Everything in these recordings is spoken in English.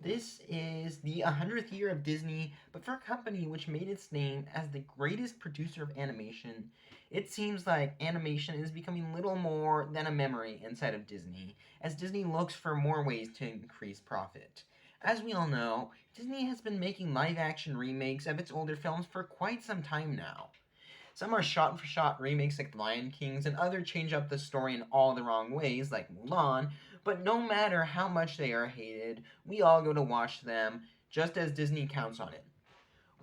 This is the 100th year of Disney, but for a company which made its name as the greatest producer of animation, it seems like animation is becoming little more than a memory inside of Disney, as Disney looks for more ways to increase profit. As we all know, Disney has been making live action remakes of its older films for quite some time now. Some are shot for shot remakes like The Lion Kings, and others change up the story in all the wrong ways like Mulan, but no matter how much they are hated, we all go to watch them, just as Disney counts on it.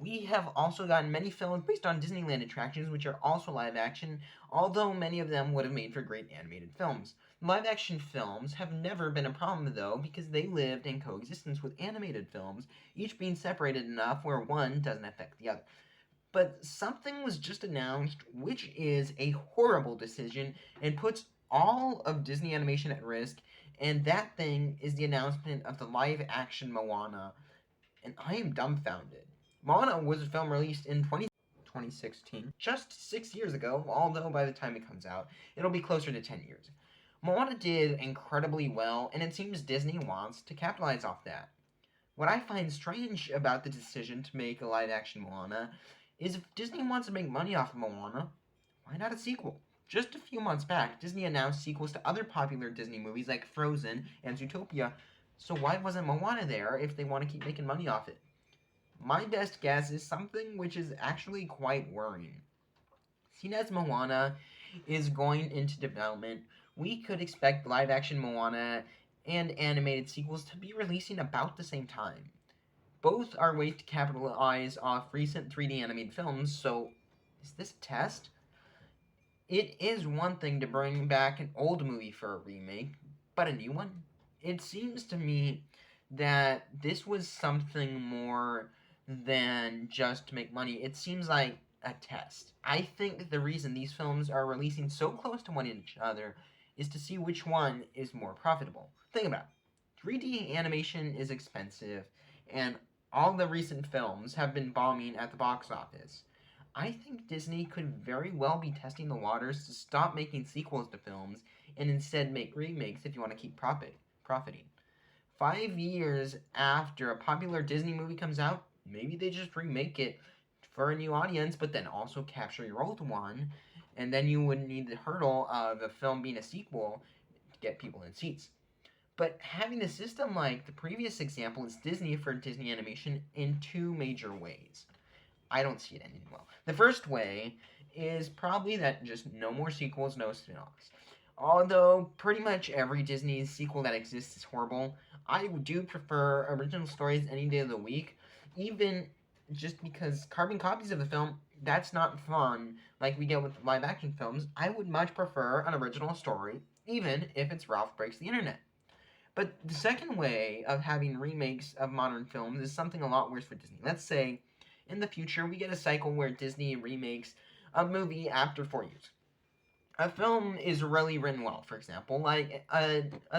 We have also gotten many films based on Disneyland attractions, which are also live action, although many of them would have made for great animated films. Live action films have never been a problem, though, because they lived in coexistence with animated films, each being separated enough where one doesn't affect the other. But something was just announced, which is a horrible decision and puts all of Disney animation at risk. And that thing is the announcement of the live action Moana. And I am dumbfounded. Moana was a film released in 2016, just 6 years ago, although by the time it comes out, it'll be closer to 10 years. Moana did incredibly well, and it seems Disney wants to capitalize off that. What I find strange about the decision to make a live action Moana is if Disney wants to make money off of Moana, why not a sequel? Just a few months back, Disney announced sequels to other popular Disney movies like Frozen and Zootopia, so why wasn't Moana there if they want to keep making money off it? My best guess is something which is actually quite worrying. Seen as Moana is going into development, we could expect live action Moana and animated sequels to be releasing about the same time. Both are ways to capitalize off recent 3D animated films, so is this a test? It is one thing to bring back an old movie for a remake, but a new one? It seems to me that this was something more than just to make money. It seems like a test. I think the reason these films are releasing so close to one each other is to see which one is more profitable. Think about it. 3D animation is expensive, and all the recent films have been bombing at the box office. I think Disney could very well be testing the waters to stop making sequels to films and instead make remakes if you want to keep profiting. 5 years after a popular Disney movie comes out, maybe they just remake it for a new audience, but then also capture your old one, and then you wouldn't need the hurdle of a film being a sequel to get people in seats. But having a system like the previous example is Disney for Disney animation in two major ways. I don't see it ending well. The first way is probably that just no more sequels, no spin-offs. Although pretty much every Disney sequel that exists is horrible, I do prefer original stories any day of the week, even just because carbon copies of the film, that's not fun like we get with live action films. I would much prefer an original story, even if it's Ralph Breaks the Internet. But the second way of having remakes of modern films is something a lot worse for Disney. Let's say in the future we get a cycle where Disney remakes a movie after 4 years. A film is really written well, for example, like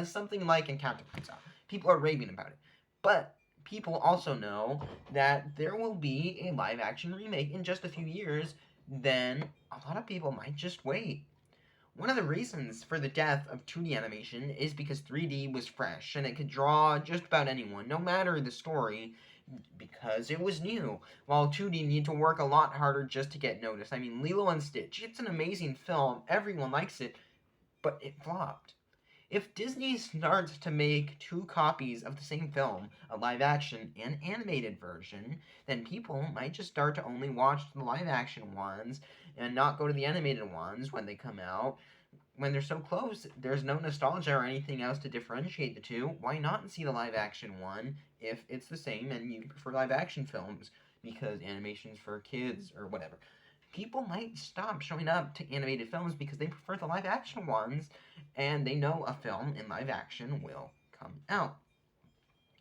something like Encanto comes out. People are raving about it. But people also know that there will be a live action remake in just a few years, then a lot of people might just wait. One of the reasons for the death of 2D animation is because 3D was fresh and it could draw just about anyone, no matter the story, because it was new, while 2D needed to work a lot harder just to get noticed. I mean, Lilo and Stitch, it's an amazing film, everyone likes it, but it flopped. If Disney starts to make two copies of the same film, a live action and animated version, then people might just start to only watch the live action ones and not go to the animated ones when they come out. When they're so close, there's no nostalgia or anything else to differentiate the two. Why not see the live action one if it's the same and you prefer live action films because animation's for kids or whatever? People might stop showing up to animated films because they prefer the live action ones and they know a film in live action will come out.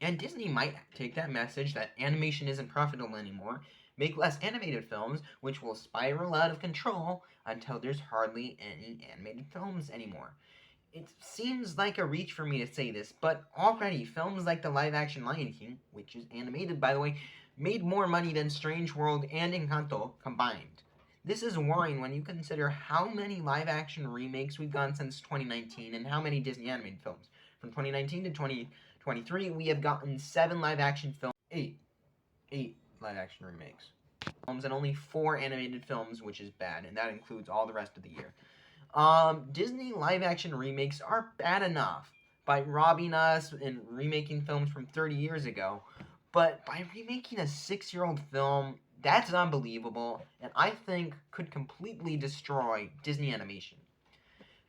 And Disney might take that message that animation isn't profitable anymore, make less animated films, which will spiral out of control until there's hardly any animated films anymore. It seems like a reach for me to say this, but already films like the live action Lion King, which is animated by the way, made more money than Strange World and Encanto combined. This is worrying when you consider how many live action remakes we've gotten since 2019 and how many Disney animated films. From 2019 to 2020, 2023, we have gotten 7 live-action films, 8 live-action remakes, and only 4 animated films, which is bad, and that includes all the rest of the year. Disney live-action remakes are bad enough by robbing us and remaking films from 30 years ago, but by remaking a 6-year-old film, that's unbelievable, and I think could completely destroy Disney animation.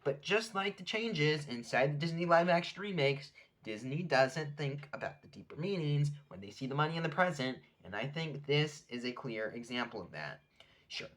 But just like the changes inside the Disney live-action remakes, Disney doesn't think about the deeper meanings when they see the money in the present, and I think this is a clear example of that. Sure,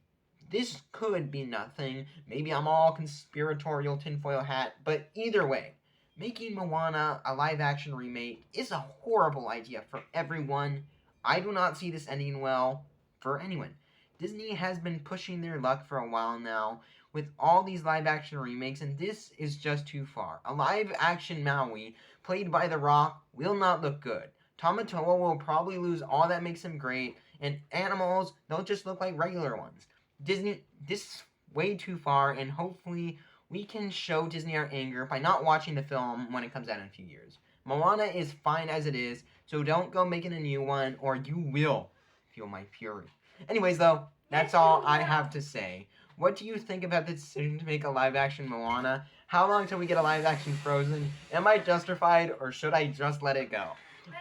this could be nothing, maybe I'm all conspiratorial tinfoil hat, but either way, making Moana a live-action remake is a horrible idea for everyone. I do not see this ending well for anyone. Disney has been pushing their luck for a while now with all these live action remakes, and this is just too far. A live action Maui played by The Rock will not look good. Tamatoa will probably lose all that makes him great, and animals, they'll just look like regular ones. Disney, this is way too far, and hopefully we can show Disney our anger by not watching the film when it comes out in a few years. Moana is fine as it is, so don't go making a new one, or you will feel my fury. Anyways, though, that's all I have to say. What do you think about the decision to make a live-action Moana? How long till we get a live-action Frozen? Am I justified, or should I just let it go?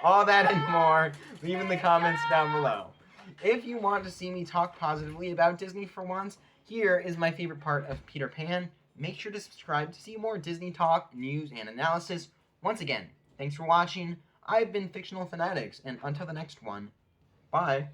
All that and more, leave in the comments down below. If you want to see me talk positively about Disney for once, here is my favorite part of Peter Pan. Make sure to subscribe to see more Disney talk, news, and analysis. Once again, thanks for watching. I've been Fictional Fanatics, and until the next one, bye.